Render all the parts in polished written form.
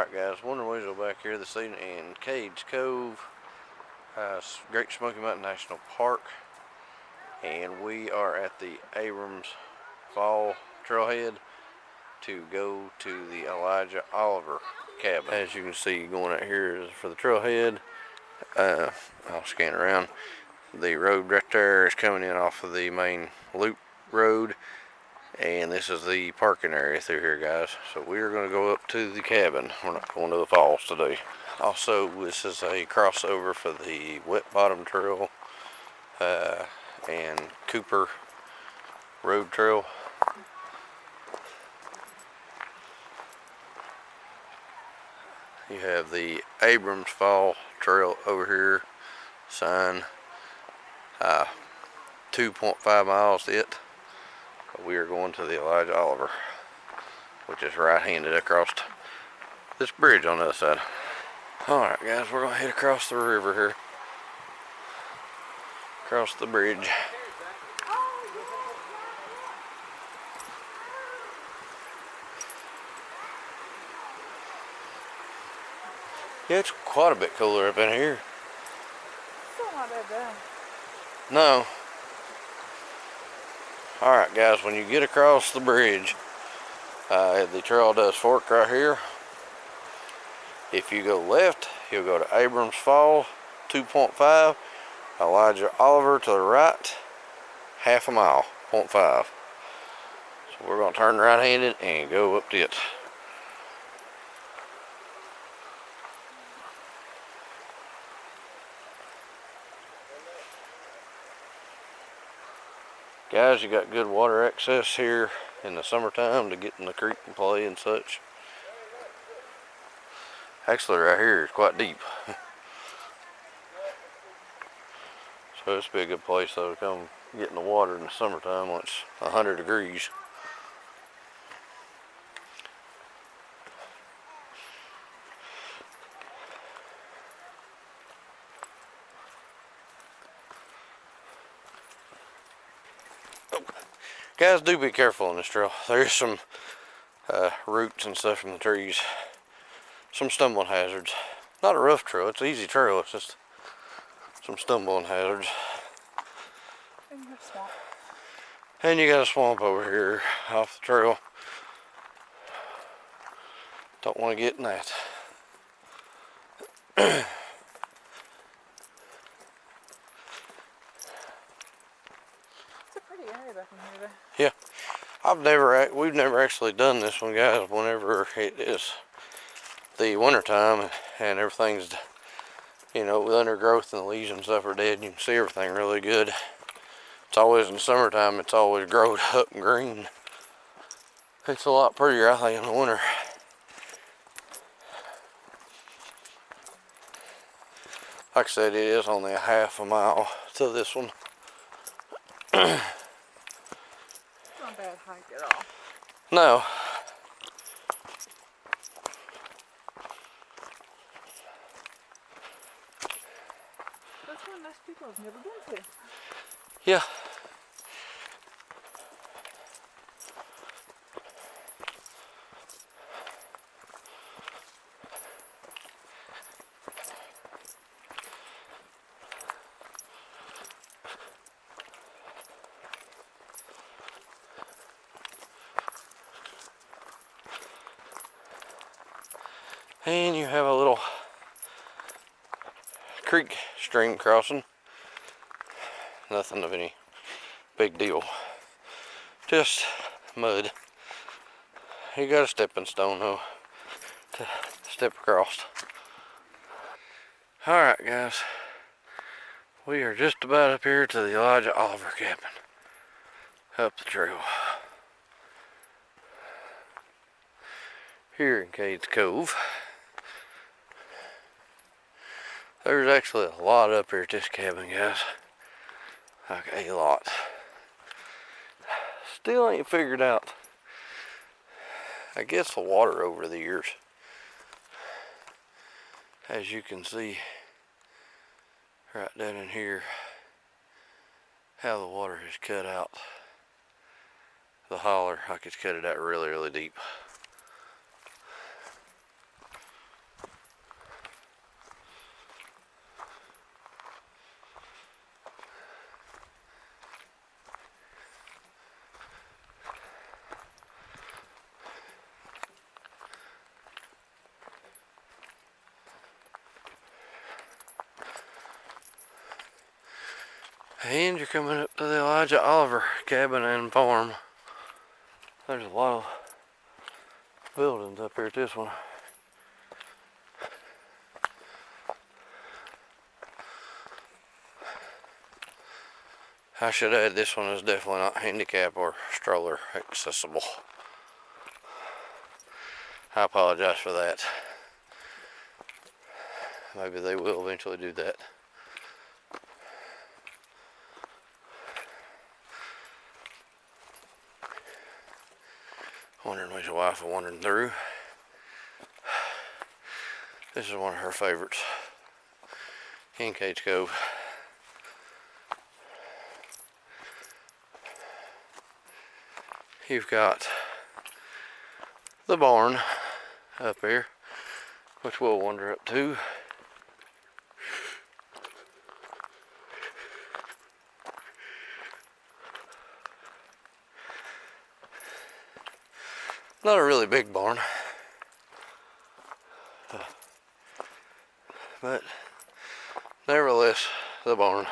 Alright guys, Weasel back here this evening in Cades Cove, Great Smoky Mountain National Park, and we are at the Abrams Fall Trailhead to go to the Elijah Oliver cabin. As you can see, going out here is for the trailhead. I'll scan around. The road right there is coming in off of the main loop road, and this is the parking area through here, guys. So we are going to go up to the cabin. We're not going to the falls today. Also, this is a crossover for the Wet Bottom Trail and Cooper Road Trail. You have the Abrams Fall Trail over here, sign 2.5 miles it. But we are going to the Elijah Oliver, which is right-handed across this bridge on the other side. Alright guys, we're going to head across the river here. Across the bridge. Yeah, it's quite a bit cooler up in here. Still not that bad. No. Alright guys, when you get across the bridge, the trail does fork right here. If you go left, you'll go to Abrams Fall, 2.5. Elijah Oliver to the right, half a mile, 0.5. So we're going to turn right-handed and go up to it. Guys, you got good water access here in the summertime to get in the creek and play and such. Actually, right here is quite deep. So this would be a good place though to come get in the water in the summertime when it's 100 degrees. Guys, do be careful on this trail. There's some roots and stuff from the trees. Some stumbling hazards. Not a rough trail, it's an easy trail, it's just some stumbling hazards. And you have swamp. And you got a swamp over here off the trail. Don't want to get in that. It's a pretty area back in here though. Yeah. We've never actually done this one, guys, whenever it is the winter time and everything's, you know, with undergrowth and the leaves and stuff are dead, you can see everything really good. It's always in the summertime, it's always growed up and green. It's a lot prettier, I think, in the winter. Like I said, it is only a half a mile to this one. It's not a bad hike at all. No. That's one most people have never been to. Yeah. And you have a little creek stream crossing. Nothing of any big deal. Just mud. You got a stepping stone though to step across. Alright guys, we are just about up here to the Elijah Oliver cabin. Up the trail. Here in Cades Cove. There's actually a lot up here at this cabin, guys. Like a lot. Still ain't figured out, I guess, the water over the years. As you can see right down in here, how the water has cut out the holler. Like it's cut it out really, really deep. And you're coming up to the Elijah Oliver cabin and farm. There's a lot of buildings up here at this one. I should add, this one is definitely not handicap or stroller accessible. I apologize for that. Maybe they will eventually do that. Wondering where's your wife wandering through. This is one of her favorites in Cades Cove. You've got the barn up here, which we'll wander up to. Not a really big barn, but nevertheless, the barn.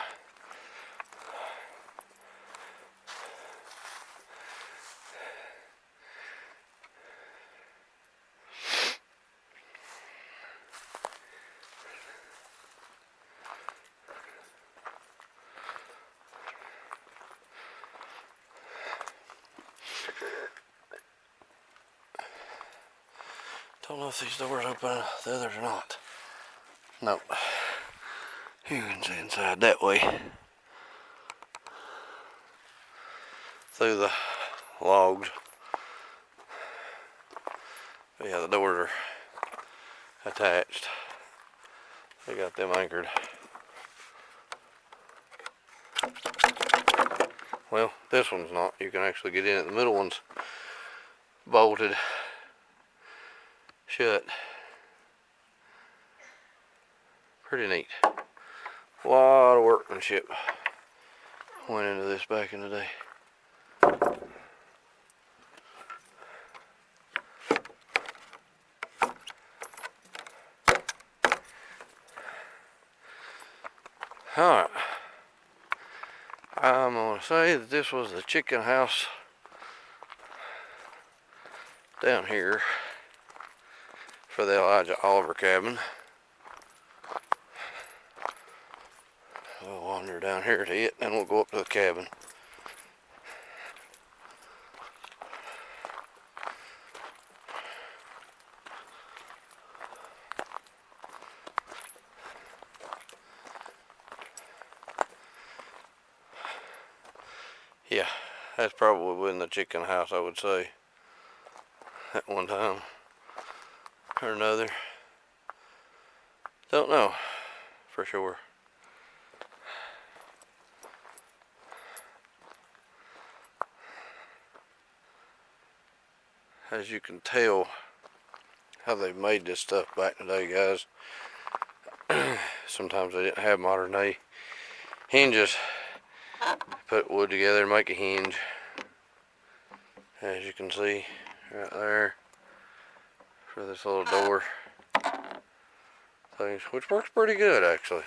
Don't know if these doors open the others or not. Nope. You can see inside that way. Through the logs. But yeah, the doors are attached. They got them anchored. Well, this one's not. You can actually get in it. The middle one's bolted shut. Pretty neat. A lot of workmanship went into this back in the day. Alright. I'm going to say that this was the chicken house down here for the Elijah Oliver cabin. We'll wander down here to it, and we'll go up to the cabin. Yeah, that's probably in the chicken house, I would say, at one time or another. Don't know for sure. As you can tell how they made this stuff back in the day, guys. Sometimes they didn't have modern day hinges. Put wood together and make a hinge. As you can see right there for this little door things, which works pretty good actually.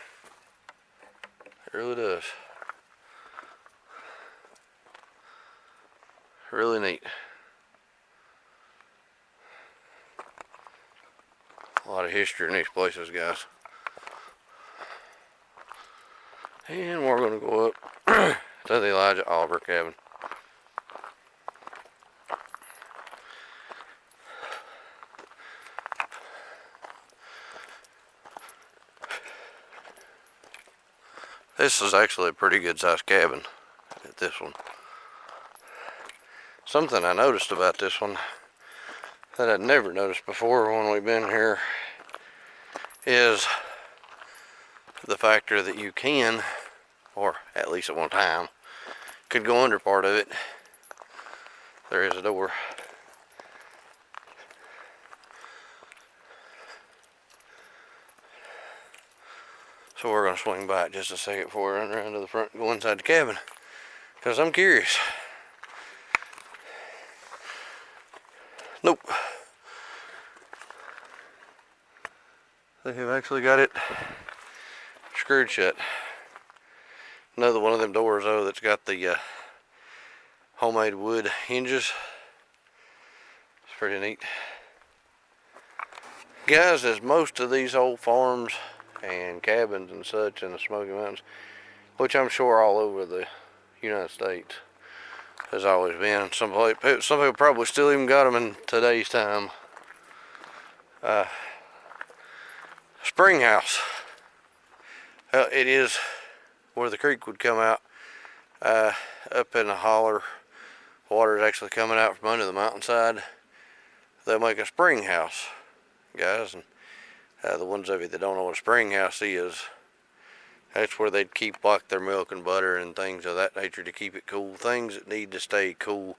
It really does. Really neat. A lot of history in these places, guys. And we're going to go up to the Elijah Oliver cabin. This is actually a pretty good sized cabin at this one. Something I noticed about this one that I'd never noticed before when we've been here is the factor that you can, or at least at one time, could go under part of it. There is a door. So we're going to swing by it just a second before we run around to the front and go inside the cabin, because I'm curious. Nope. They have actually got it screwed shut. Another one of them doors though that's got the homemade wood hinges. It's pretty neat. Guys, as most of these old farms and cabins and such in the Smoky Mountains, which I'm sure all over the United States has always been, some people probably still even got them in today's time. Spring house. It is where the creek would come out up in the holler. Water is actually coming out from under the mountainside. They'll make a spring house, guys. And the ones of you that don't know what a spring house is, that's where they'd keep like their milk and butter and things of that nature to keep it cool. Things that need to stay cool.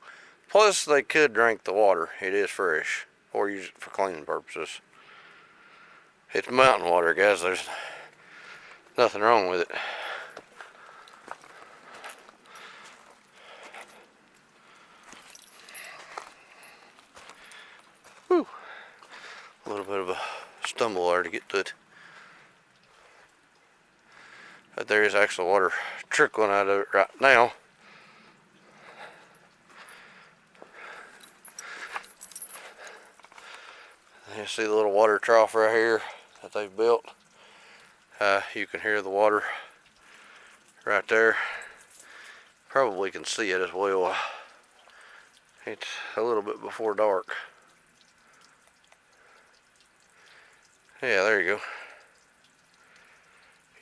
Plus, they could drink the water. It is fresh, or use it for cleaning purposes. It's mountain water, guys. There's nothing wrong with it. Whew. A little bit of a stumble there to get to it. But there is actually water trickling out of it right now. You see the little water trough right here that they've built. You can hear the water right there. Probably can see it as well. It's a little bit before dark. Yeah, there you go.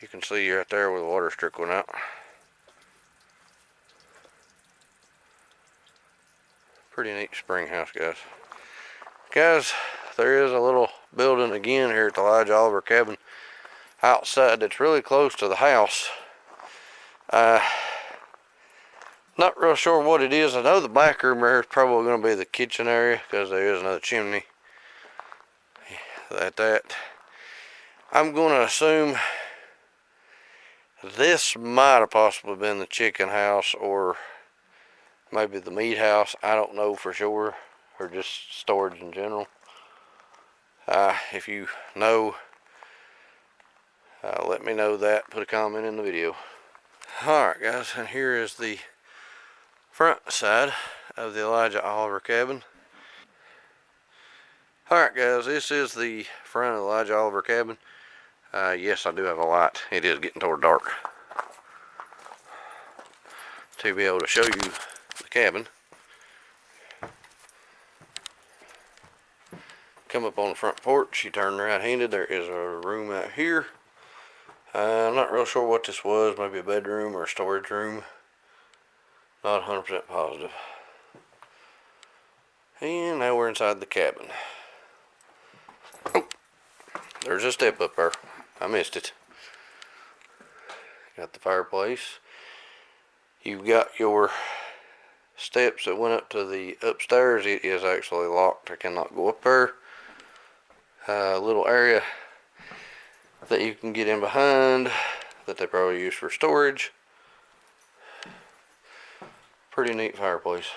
You can see right there where the water's trickling out. Pretty neat spring house, guys. Guys, there is a little building again here at the Elijah Oliver cabin outside that's really close to the house. Not real sure what it is. I know the back room there is probably going to be the kitchen area because there is another chimney at that. I'm going to assume this might have possibly been the chicken house or maybe the meat house. I don't know for sure, or just storage in general. If you know, let me know that. Put a comment in the video. Alright guys, and here is the front side of the Elijah Oliver cabin. Alright guys, this is the front of the Elijah Oliver cabin. Yes, I do have a light. It is getting toward dark. To be able to show you the cabin. Come up on the front porch, you turn right-handed, there is a room out here. I'm not real sure what this was, maybe a bedroom or a storage room. Not 100% positive. And now we're inside the cabin. Oh, there's a step up there. I missed it. Got the fireplace. You've got your steps that went up to the upstairs. It is actually locked. I cannot go up there. A little area that you can get in behind that they probably use for storage. Pretty neat fireplace.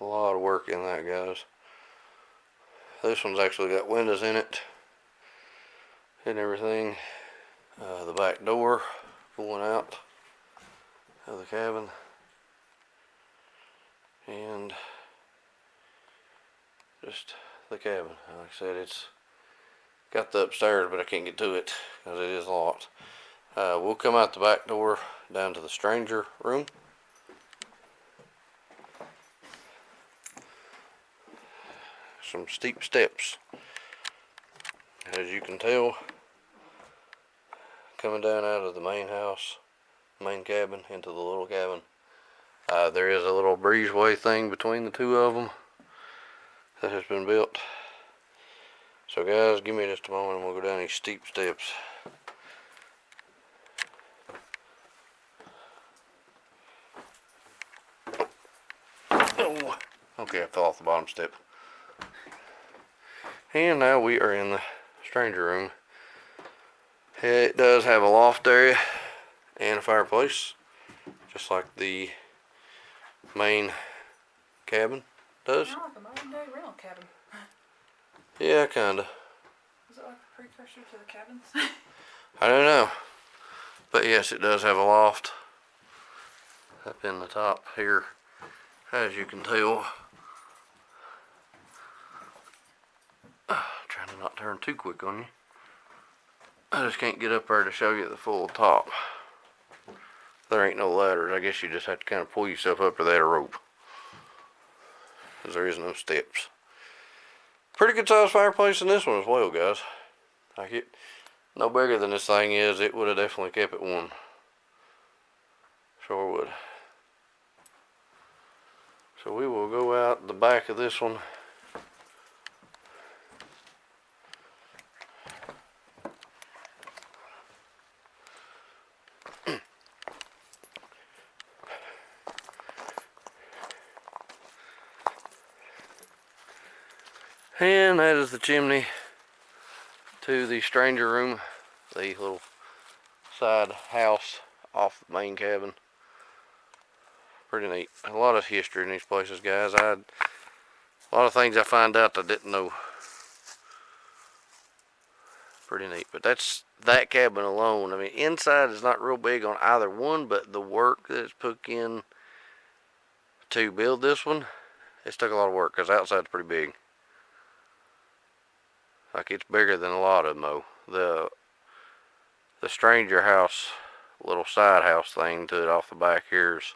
A lot of work in that, guys. This one's actually got windows in it and everything. The back door going out of the cabin. And just the cabin. Like I said, it's got the upstairs, but I can't get to it because it is locked. We'll come out the back door down to the stranger room. Some steep steps, as you can tell, coming down out of the main house, main cabin, into the little cabin. There is a little breezeway thing between the two of them that has been built. So guys, give me just a moment and we'll go down these steep steps. Oh, okay, I fell off the bottom step. And now we are in the stranger room. It does have a loft area and a fireplace, just like the main cabin does. Kind of like a modern day rental cabin. Yeah, kinda. Is it like a precursor to the cabins? I don't know. But yes, it does have a loft up in the top here, as you can tell. Trying to not turn too quick on you. I just can't get up there to show you the full top. There ain't no ladders. I guess you just have to kind of pull yourself up to that rope, because there is no steps. Pretty good sized fireplace in this one as well, guys. Like it, no bigger than this thing is, it would have definitely kept it warm. Sure would. So we will go out the back of this one. And that is the chimney to the stranger room, the little side house off the main cabin. Pretty neat. A lot of history in these places, guys. A lot of things I find out I didn't know. Pretty neat. But that's that cabin alone. I mean, inside is not real big on either one, but the work that's put in to build this one, it's took a lot of work, because the outside's pretty big. Like, it's bigger than a lot of them, though. The stranger house, little side house thing to it off the back here is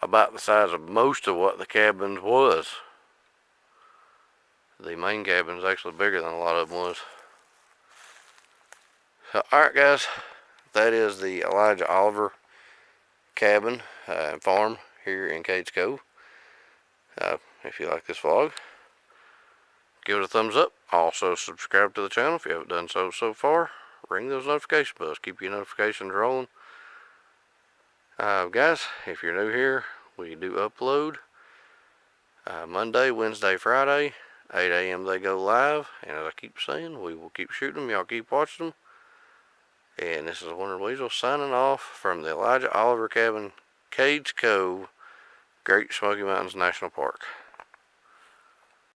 about the size of most of what the cabin was. The main cabin is actually bigger than a lot of them was. So, alright guys, that is the Elijah Oliver cabin and farm here in Cades Cove. If you like this vlog, give it a thumbs up. Also subscribe to the channel if you haven't done so far. Ring those notification bells. Keep your notifications rolling. Guys, if you're new here, we do upload Monday, Wednesday, Friday. 8 a.m. they go live. And as I keep saying, we will keep shooting them. Y'all keep watching them. And this is Winter Weasel signing off from the Elijah Oliver cabin, Cades Cove, Great Smoky Mountains National Park.